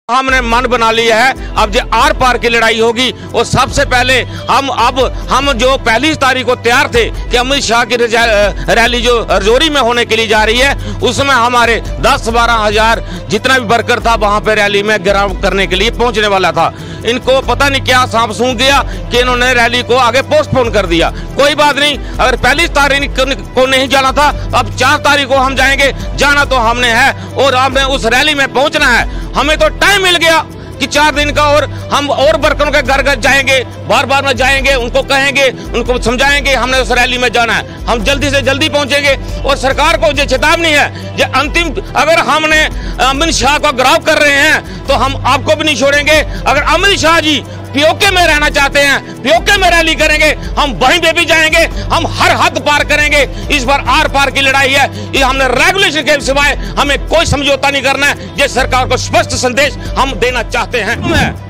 हमने मन बना लिया है अब जो आर पार की लड़ाई होगी। और सबसे पहले हम जो पहली तारीख को तैयार थे कि अमित शाह की रैली जो राजौरी में होने के लिए जा रही है, उसमें हमारे 10-12 हजार जितना भी वर्कर था वहां पे रैली में घेराव करने के लिए पहुंचने वाला था। इनको पता नहीं क्या सांप सूंघ गया कि इन्होंने रैली को आगे पोस्टपोन कर दिया। कोई बात नहीं, अगर पहली तारीख को नहीं जाना था, अब 4 तारीख को हम जाएंगे। जाना तो हमने है और हमने उस रैली में पहुंचना है। हमें तो टाइम मिल गया कि 4 दिन का, और हम और वर्करों के घर घर जाएंगे, बार बार में जाएंगे, उनको कहेंगे, उनको समझाएंगे हमने उस रैली में जाना है। हम जल्दी से जल्दी पहुंचेंगे। और सरकार को जो चेतावनी है, जो अंतिम, अगर हमने अमित शाह को गिरफ्तार कर रहे हैं तो हम आपको भी नहीं छोड़ेंगे। अगर अमित शाह जी पीओके में रहना चाहते हैं, पीओके में रैली करेंगे, हम वहीं पे भी जाएंगे, हम हर हद पार करेंगे। इस बार आर पार की लड़ाई है, ये हमने रेगुलेशन के सिवाय हमें कोई समझौता नहीं करना है। ये सरकार को स्पष्ट संदेश हम देना चाहते हैं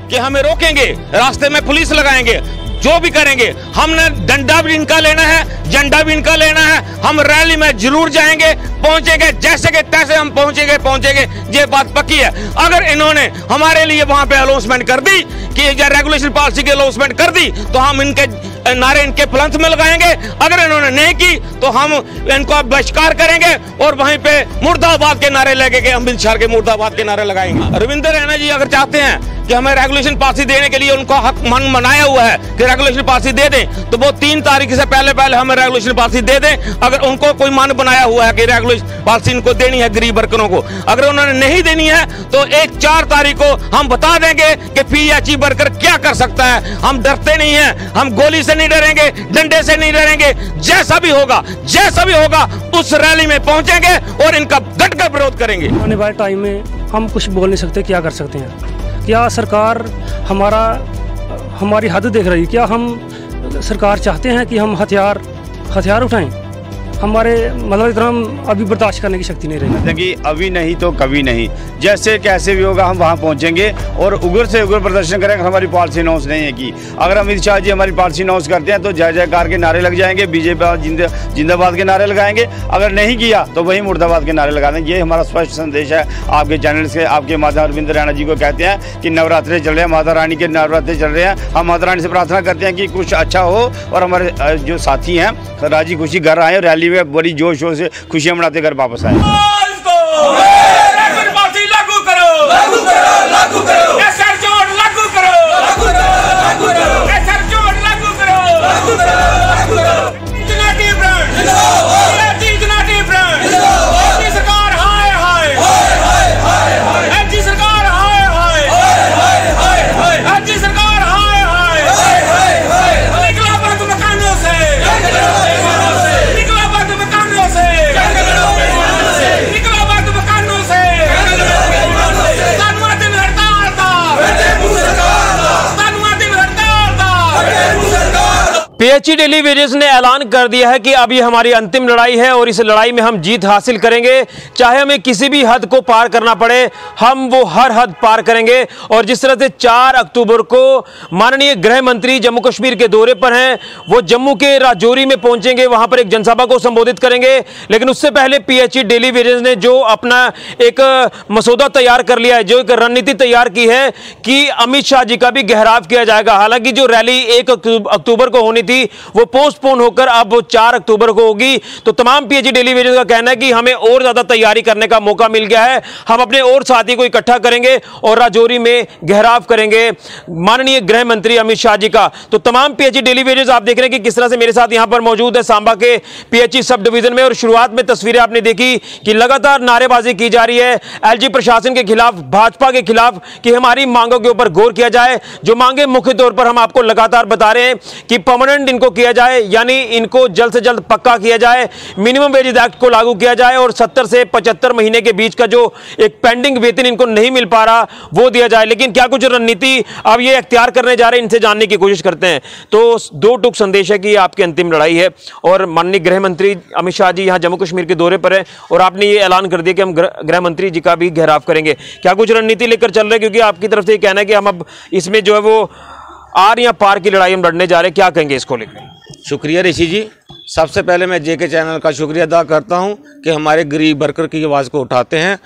कि हमें रोकेंगे, रास्ते में पुलिस लगाएंगे, जो भी करेंगे। हमने डंडा भी इनका लेना है, झंडा भी इनका लेना है। हम रैली में जरूर जाएंगे, पहुंचेंगे, जैसे के तैसे हम पहुंचेंगे। ये बात पक्की है। अगर इन्होंने हमारे लिए वहां पे अनाउंसमेंट कर दी कि रेगुलेशन पॉलिसी की अनाउंसमेंट कर दी, तो हम इनके नारे इनके प्लंथ में लगाएंगे। अगर इन्होंने नहीं की तो हम इनको बहिष्कार करेंगे और वहीं पे मुर्दाबाद के नारे लगेंगे, अमित शाह के मुर्दाबाद के नारे लगाएंगे। रविंद्र रैना जी अगर चाहते हैं कि हमें रेगुलेशन पॉलिसी देने के लिए, उनको हक मन मनाया हुआ है कि रेगुलेशन पॉलिसी दे दें, तो वो 3 तारीख से पहले हमें रेगुलेशन पॉलिसी दे दें। अगर उनको कोई मन बनाया हुआ है कि रेगुलेशन पॉलिसी इनको देनी है गरीब वर्करों को, अगर उन्होंने नहीं देनी है तो 4 तारीख को हम बता देंगे कि पीएचई वर्कर क्या कर सकता है। हम डरते नहीं हैं, हम गोली से नहीं डरेंगे, डंडे से नहीं डरेंगे। जैसा भी होगा उस रैली में पहुंचेंगे और इनका डटकर विरोध करेंगे। आने वाले टाइम में हम कुछ बोल नहीं सकते, क्या कर सकते हैं। क्या सरकार हमारी हद देख रही है? क्या हम सरकार चाहते हैं कि हम हथियार उठाएं? हमारे मतलब इतना हम अभी बर्दाश्त करने की शक्ति नहीं रही। देखिए, अभी नहीं तो कभी नहीं, जैसे कैसे भी होगा हम वहाँ पहुँचेंगे और उग्र से उग्र प्रदर्शन करेंगे। हमारी पॉलिसी अनाउंस नहीं है कि अगर अमित शाह जी हमारी पॉलिसी अनाउंस करते हैं तो जय जयकार के नारे लग जाएंगे, बीजेपी जिंदाबाद के नारे लगाएंगे। अगर नहीं किया तो वही मुर्दाबाद के नारे लगा देंगे। ये हमारा स्पष्ट संदेश है आपके चैनल से। आपके माता रविंद्र रैना जी को कहते हैं कि नवरात्रे चल रहे हैं, माता रानी के नवरात्रे चल रहे हैं। हम माता रानी से प्रार्थना करते हैं कि कुछ अच्छा हो और हमारे जो साथी हैं राजी खुशी घर आए, रैली में बड़ी जोश से खुशियां मनाते घर वापस आए। लागू करो, लागू करो, लागू करो। पीएचई डेली वेजेस ने ऐलान कर दिया है कि अब ये हमारी अंतिम लड़ाई है और इस लड़ाई में हम जीत हासिल करेंगे। चाहे हमें किसी भी हद को पार करना पड़े, हम वो हर हद पार करेंगे। और जिस तरह से 4 अक्टूबर को माननीय गृह मंत्री जम्मू कश्मीर के दौरे पर हैं, वो जम्मू के राजौरी में पहुंचेंगे, वहां पर एक जनसभा को संबोधित करेंगे। लेकिन उससे पहले पीएचई डेली वेजेस ने जो अपना एक मसौदा तैयार कर लिया है, जो एक रणनीति तैयार की है कि अमित शाह जी का भी घेराव किया जाएगा। हालांकि जो रैली 1 अक्टूबर को होनी थी वो पोस्टपोन होकर अब 4 अक्टूबर को होगी। तो तमाम पीएचई डेली वेजेस का कहना है कि हमें और ज्यादा तैयारी करने का मौका मिल गया है। हम अपने और साथी को इकट्ठा करेंगे और राजौरी में घेराव करेंगे माननीय गृह मंत्री अमित शाह जी का। तो तमाम पीएचई डेली वेजेस आप देख रहे हैं कि किस तरह से मेरे साथ यहां पर मौजूद है सांबा के पीएचई सब डिवीजन में। और शुरुआत में तस्वीरें आपने देखी कि लगातार नारेबाजी की जा रही है एलजी प्रशासन के खिलाफ, भाजपा के खिलाफ, कि हमारी मांगों के ऊपर गौर किया जाए। जो मांगे मुख्य तौर पर हम आपको लगातार बता रहे हैं कि परमानेंट इनको किया जाए, यानी इनको जल्द से जल्द पक्का किया जाए, मिनिमम वेज एक्ट को लागू किया जाए और 70 से 75 महीने के बीच का जो एक पेंडिंग वेतन इनको नहीं मिल पा रहा वो दिया जाए। लेकिन क्या कुछ रणनीति अब ये अख्तियार करने जा रहे हैं, इनसे जानने की कोशिश करते हैं। तो 2 टूक संदेश है कि आपकी अंतिम लड़ाई है और माननीय गृह मंत्री अमित शाह जी यहाँ जम्मू कश्मीर के दौरे पर है और आपने ये ऐलान कर दिया कि हम गृह मंत्री जी का भी घेराव करेंगे। क्या कुछ रणनीति लेकर चल रहे हैं? क्योंकि आपकी तरफ से ये कहना है कि हम अब इसमें जो है वो आर या पार की लड़ाई हम लड़ने जा रहे हैं, क्या कहेंगे इसको लेकर? शुक्रिया ऋषि जी। सबसे पहले मैं जेके चैनल का शुक्रिया अदा करता हूं कि हमारे गरीब वर्कर की आवाज़ को उठाते हैं।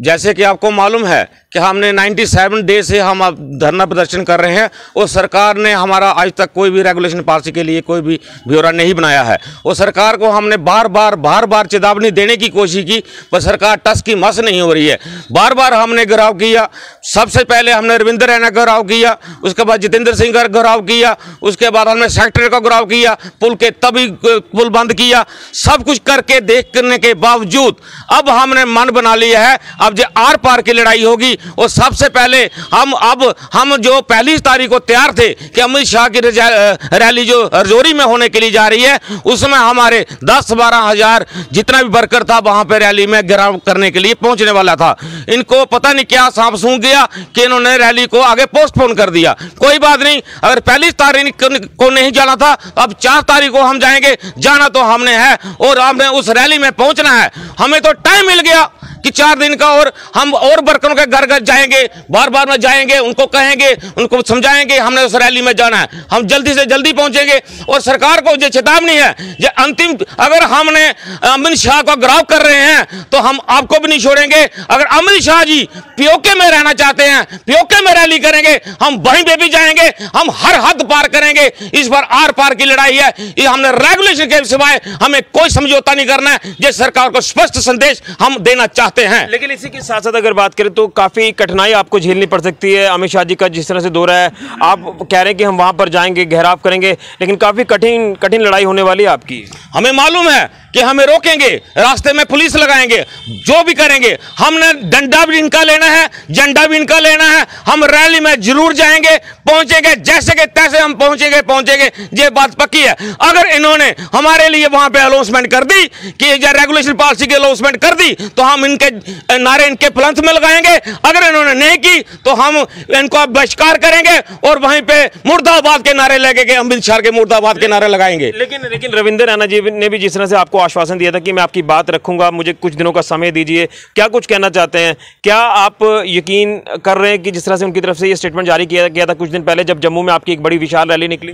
जैसे कि आपको मालूम है कि हमने 97 डे से हम अब धरना प्रदर्शन कर रहे हैं और सरकार ने हमारा आज तक कोई भी रेगुलेशन पॉलिसी के लिए कोई भी ब्यौरा नहीं बनाया है। और सरकार को हमने बार बार चेतावनी देने की कोशिश की, पर सरकार टस की मस नहीं हो रही है। बार बार हमने घेराव किया। सबसे पहले हमने रविंद्र रैना का घेराव किया, उसके बाद जितेंद्र सिंह का घेराव किया, उसके बाद हमने सेक्रेटरी का घेराव किया, पुल के तभी पुल बंद किया। सब कुछ करके देखने के बावजूद अब हमने मन बना लिया है, अब जो आर पार की लड़ाई होगी। और सबसे पहले हम जो पहली तारीख को तैयार थे कि अमित शाह की रैली जो रजौरी में होने के लिए जा रही है, उसमें हमारे 10-12 हजार जितना भी वर्कर था वहां पे रैली में घेराव करने के लिए पहुंचने वाला था। इनको पता नहीं क्या सांप सूंघ गया कि इन्होंने रैली को आगे पोस्टपोन कर दिया। कोई बात नहीं, अगर पहली तारीख को नहीं जाना था, अब 4 तारीख को हम जाएंगे। जाना तो हमने है और हमने उस रैली में पहुंचना है। हमें तो टाइम मिल गया कि 4 दिन का, और हम और वर्करों के घर घर जाएंगे, बार में जाएंगे, उनको कहेंगे, उनको समझाएंगे हमने उस रैली में जाना है। हम जल्दी से जल्दी पहुंचेंगे। और सरकार को जो चेतावनी है, जो अंतिम, अगर हमने अमित शाह को घेराव कर रहे हैं तो हम आपको भी नहीं छोड़ेंगे। अगर अमित शाह जी पीओके में रहना चाहते हैं, पीओके में रैली करेंगे, हम वहीं पे भी जाएंगे, हम हर हद पार करेंगे। इस बार आर पार की लड़ाई है। ये हमने रेगुलेशन के सिवाय हमें कोई समझौता नहीं करना है। ये सरकार को स्पष्ट संदेश हम देना चाहते हैं। लेकिन इसी के साथ साथ अगर बात करें तो काफी कठिनाई आपको झेलनी पड़ सकती है। अमित शाह जी का जिस तरह से दौरा है, आप कह रहे हैं कि हम वहां पर जाएंगे, घेराव करेंगे, लेकिन काफी कठिन लड़ाई होने वाली है आपकी। हमें मालूम है कि हमें रोकेंगे, रास्ते में पुलिस लगाएंगे, जो भी करेंगे। हमने डंडा भी इनका लेना है, झंडा भी इनका लेना है। हम रैली में जरूर जाएंगे, पहुंचेंगे, जैसे के तैसे हम पहुंचेंगे। ये बात पक्की है। अगर इन्होंने हमारे लिए वहां पे अनाउंसमेंट कर दी कि रेगुलेशन पॉलिसी की अनाउंसमेंट कर दी, तो हम इनके नारे इनके प्लंथ में लगाएंगे। अगर इन्होंने नहीं की तो हम इनको बहिष्कार करेंगे और वहीं पे मुर्दाबाद के नारे लगेंगे, अमित शाह के मुर्दाबाद के नारे लगाएंगे। लेकिन रविंद्र रैना जी ने भी जिस तरह से आपको आश्वासन दिया था कि मैं आपकी बात रखूंगा, मुझे कुछ दिनों का समय दीजिए, क्या कुछ कहना चाहते हैं? क्या आप यकीन कर रहे हैं कि जिस तरह से उनकी तरफ से ये स्टेटमेंट जारी किया गया था कुछ दिन पहले जब जम्मू में आपकी एक बड़ी विशाल रैली निकली?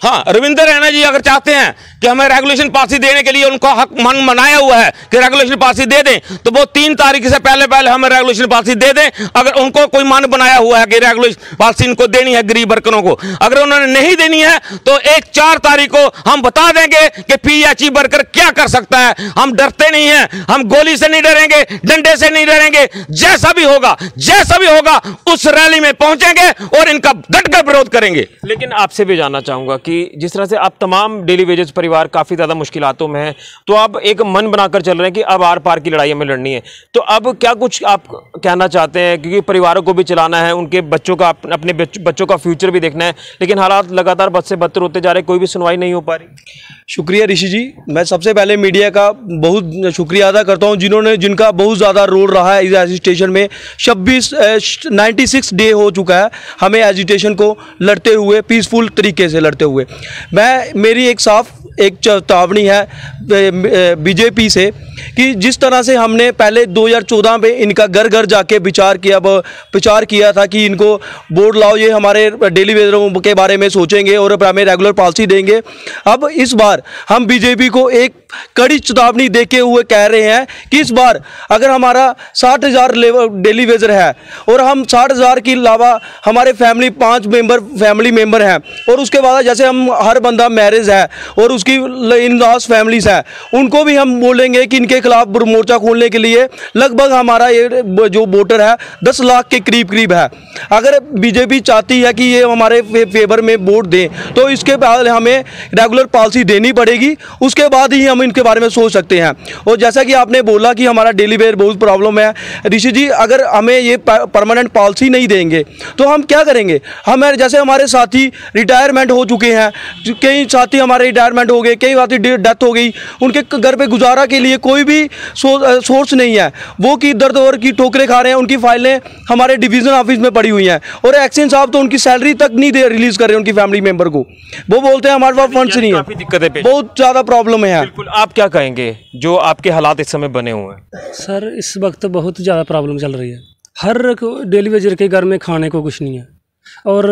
हाँ, रविंद्र रैना जी अगर चाहते हैं कि हमें रेगुलेशन पॉलिसी देने के लिए उनका हक मन बनाया हुआ है कि रेगुलेशन पॉलिसी दे दें, तो वो 3 तारीख से पहले हमें रेगुलेशन पॉलिसी दे दें। अगर उनको कोई मन बनाया हुआ है कि रेगुलेशन पॉलिसी इनको देनी है गरीब वर्करों को, अगर उन्होंने नहीं देनी है तो 4 तारीख को हम बता देंगे कि पीएचई वर्कर क्या कर सकता है। हम डरते नहीं हैं, हम गोली से नहीं डरेंगे, डंडे से नहीं डरेंगे। जैसा भी होगा उस रैली में पहुंचेंगे और इनका डटकर विरोध करेंगे। लेकिन आपसे भी जानना चाहूंगा कि जिस तरह से आप तमाम डेली वेजेस परिवार काफी ज्यादा मुश्किलातों में हैं, तो आप एक मन बनाकर चल रहे हैं कि अब आर पार की लड़ाई हमें लड़नी है, तो अब क्या कुछ आप कहना चाहते हैं? क्योंकि परिवारों को भी चलाना है, उनके बच्चों का, अपने बच्चों का फ्यूचर भी देखना है, लेकिन हालात लगातार बद से बदतर होते जा रहे, कोई भी सुनवाई नहीं हो पा रही। शुक्रिया ऋषि जी, मैं सबसे पहले मीडिया का बहुत शुक्रिया अदा करता हूं जिनका बहुत ज़्यादा रोल रहा है इस एजिटेशन में। 96 डे हो चुका है हमें एजिटेशन को लड़ते हुए, पीसफुल तरीके से लड़ते हुए। मेरी एक चेतावनी है बीजेपी से कि जिस तरह से हमने पहले 2014 में इनका घर घर जाके प्रचार किया था कि इनको बोर्ड लाओ, ये हमारे डेली वेजरों के बारे में सोचेंगे और हमें रेगुलर पॉलिसी देंगे। अब इस बार हम बीजेपी को एक कड़ी चेतावनी देते हुए कह रहे हैं कि इस बार अगर हमारा 60,000 डेली वेजर है और हम 60,000 के अलावा हमारे 5 फैमिली मेंबर हैं, और उसके बाद जैसे हम हर बंदा मैरिज है और उसकी इन लॉस फैमिलीज है, उनको भी हम बोलेंगे कि इनके खिलाफ मोर्चा खोलने के लिए लगभग हमारा ये जो वोटर है 10 लाख के करीब है। अगर बीजेपी चाहती है कि ये हमारे फेवर में वोट दें तो इसके बाद हमें रेगुलर पॉलिसी देनी पड़ेगी, उसके बाद ही हम इनके बारे में सोच सकते हैं। और जैसा कि आपने बोला कि हमारा डेली वेयर बहुत प्रॉब्लम है, ऋषि जी अगर हमें ये परमानेंट पॉलिसी नहीं देंगे तो हम क्या करेंगे? जैसे हमारे साथी रिटायरमेंट हो चुके हैं, कई साथी हमारे रिटायरमेंट हो गए, कई साथी डेथ हो गई, उनके घर पे गुजारा के लिए कोई भी सोर्स नहीं है, वो की दर्द और की ठोकरें खा रहे हैं। उनकी फाइलें हमारे डिवीज़न ऑफिस में पड़ी हुई हैं और एक्शन साहब तो उनकी सैलरी तक नहीं रिलीज़ कर रहे उनकी फैमिली मेंबर को। वो बोलते हैं हमारे पास फंड्स नहीं है, बहुत ज़्यादा प्रॉब्लम है। बिल्कुल, आप क्या कहेंगे जो आपके हालात इस समय बने हुए हैं? सर इस वक्त बहुत ज़्यादा प्रॉब्लम चल रही है, हर डेली वेजर के घर में खाने को कुछ नहीं है और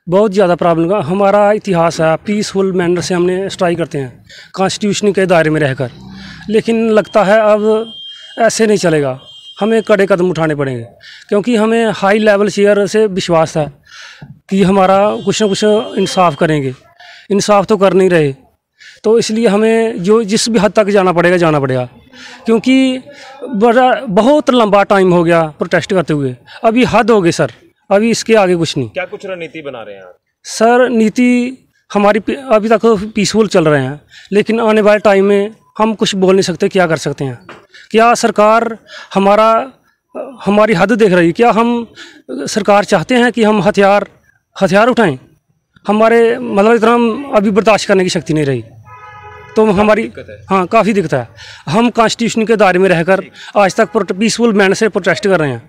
बहुत ज़्यादा प्रॉब्लम का हमारा इतिहास है। पीसफुल मैनर से हमने स्ट्राइक करते हैं कॉन्स्टिट्यूशन के दायरे में रहकर, लेकिन लगता है अब ऐसे नहीं चलेगा। हमें कड़े कदम उठाने पड़ेंगे, क्योंकि हमें हाई लेवल शेयर से विश्वास है कि हमारा कुछ ना कुछ इंसाफ करेंगे। इंसाफ तो कर नहीं रहे, तो इसलिए हमें जो जिस भी हद तक जाना पड़ेगा, क्योंकि बहुत लंबा टाइम हो गया प्रोटेस्ट करते हुए। अभी हद हो गई सर, अभी इसके आगे कुछ नहीं। क्या कुछ रणनीति बना रहे हैं आप? सर नीति हमारी अभी तक तो पीसफुल चल रहे हैं, लेकिन आने वाले टाइम में हम कुछ बोल नहीं सकते, क्या कर सकते हैं। क्या सरकार हमारी हद देख रही है? क्या हम सरकार चाहते हैं कि हम हथियार उठाएं? हमारे मतलब इतना हम अभी बर्दाश्त करने की शक्ति नहीं रही, तो हमारी हाँ काफ़ी दिक्कत है। हम कॉन्स्टिट्यूशन के दायरे में रहकर आज तक पीसफुल मैनर से प्रोटेस्ट कर रहे हैं,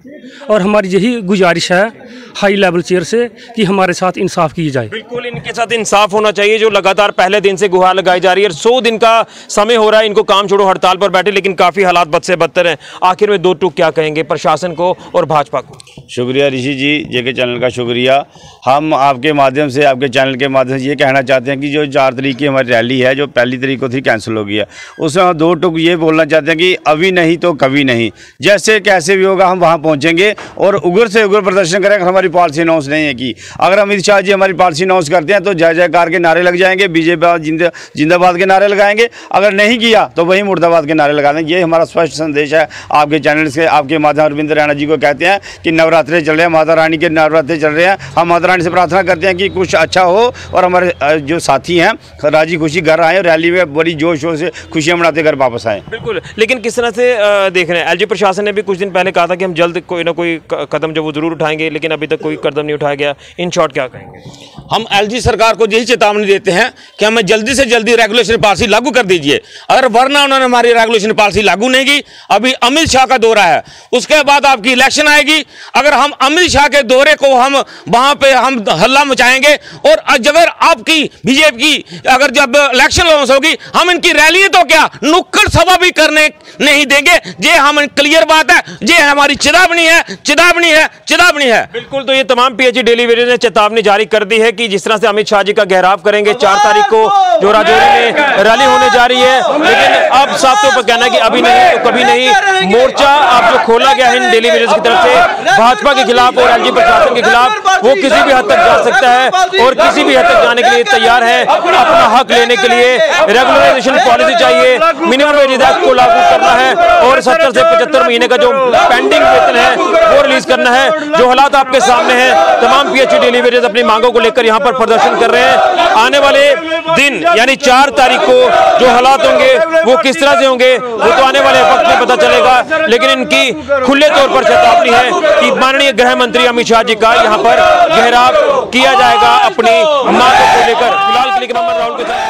और हमारी यही गुजारिश है हाई लेवल चेयर से कि हमारे साथ इंसाफ की जाए। बिल्कुल इनके साथ इंसाफ होना चाहिए, जो लगातार पहले दिन से गुहार लगाई जा रही है। 100 दिन का समय हो रहा है इनको काम छोड़ो हड़ताल पर बैठे, लेकिन काफ़ी हालात बद से बदतर हैं। आखिर में 2 टूक क्या कहेंगे प्रशासन को और भाजपा को? शुक्रिया ऋषि जी, जेके चैनल का शुक्रिया। हम आपके माध्यम से, आपके चैनल के माध्यम से ये कहना चाहते हैं कि जो 4 तारीख की हमारी रैली है, जो पहली तारीख को थी, कैंसिल हो गई है। उसमें हम 2 टूक ये बोलना चाहते हैं कि अभी नहीं तो कभी नहीं, जैसे कैसे भी होगा हम वहाँ पहुँचेंगे और उग्र से उग्र प्रदर्शन करेंगे। हमारी पॉलिसी अनाउंस नहीं है कि अगर अमित शाह जी हमारी पॉलिसी अनाउंस करते हैं तो जय जयकार के नारे लग जाएंगे, बीजेपी जिंदाबाद के नारे लगाएंगे। अगर नहीं किया तो वही मुर्दाबाद के नारे लगा देंगे। ये हमारा स्पष्ट संदेश है आपके चैनल से, आपके माध्यम अरविंद रैना जी को कहते हैं कि नवरात्रे चल रहे हैं, माता रानी के नवरात्रे चल रहे हैं। हम माता रानी से प्रार्थना करते हैं कि कुछ अच्छा हो और हमारे जो साथी हैं राजी खुशी घर आए और रैली में बड़ी जोश शोर से खुशियां मनाते घर वापस आए। बिल्कुल, लेकिन किस तरह से देख रहे हैं? एलजी प्रशासन ने भी कुछ दिन पहले कहा था कि हम जल्द कोई ना कोई कदम जो वो जरूर उठाएंगे, लेकिन अभी तक कोई कदम नहीं उठाया गया। इन शॉर्ट क्या कहेंगे? हम एलजी सरकार को यही चेतावनी देते हैं कि हमें जल्दी से जल्दी रेगुलेशन पॉलिसी लागू कर दीजिए। अगर वरना उन्होंने हमारी रेगुलेशन पॉलिसी लागू नहीं की, अभी अमित शाह का दौरा है, उसके बाद आपकी इलेक्शन आएगी। अगर हम अमित शाह के दौरे को हम वहां पे हम हल्ला मचाएंगे और अगर आपकी बीजेपी की अगर जब इलेक्शन लॉन्च होगी, हम इनकी रैली तो क्या नुक्कड़ सभा भी करने नहीं देंगे। ये हम क्लियर बात है, ये हमारी चेतावनी है। बिल्कुल, तो ये तमाम पीएचडी डेली वेजेस ने चेतावनी जारी कर दी है कि जिस तरह से अमित शाह जी का घेराव करेंगे 4 तारीख को जो राजौरी में रैली होने जा रही है, लेकिन अब साफ तौर पर कहना है कि अभी नहीं तो कभी नहीं। मोर्चा अब जो खोला गया है इन डेली वेजेस की तरफ से भाजपा के खिलाफ और एलजी प्रशासन के खिलाफ, वो किसी भी हद तक जा सकता है और किसी भी हद तक जाने के लिए तैयार है। अपना हक लेने के लिए रेगुलराइजेशन पॉलिसी चाहिए, मिनिमम वेज एक्ट को लागू करना है और 70 से 75 महीने का जो पेंडिंग वेतन है वो रिलीज करना है। जो हालात आपके सामने हैं, तमाम पीएचडी डेली वेजेस अपनी मांगों को लेकर यहाँ पर प्रदर्शन कर रहे हैं। आने वाले दिन यानी 4 तारीख को जो हालात होंगे वो किस तरह से होंगे वो तो आने वाले वक्त में पता चलेगा, लेकिन इनकी खुले तौर पर चेतावनी है कि माननीय गृह मंत्री अमित शाह जी का यहाँ पर घेराव किया जाएगा अपनी मांगों को लेकर। फिलहाल के लिए राहुल के साथ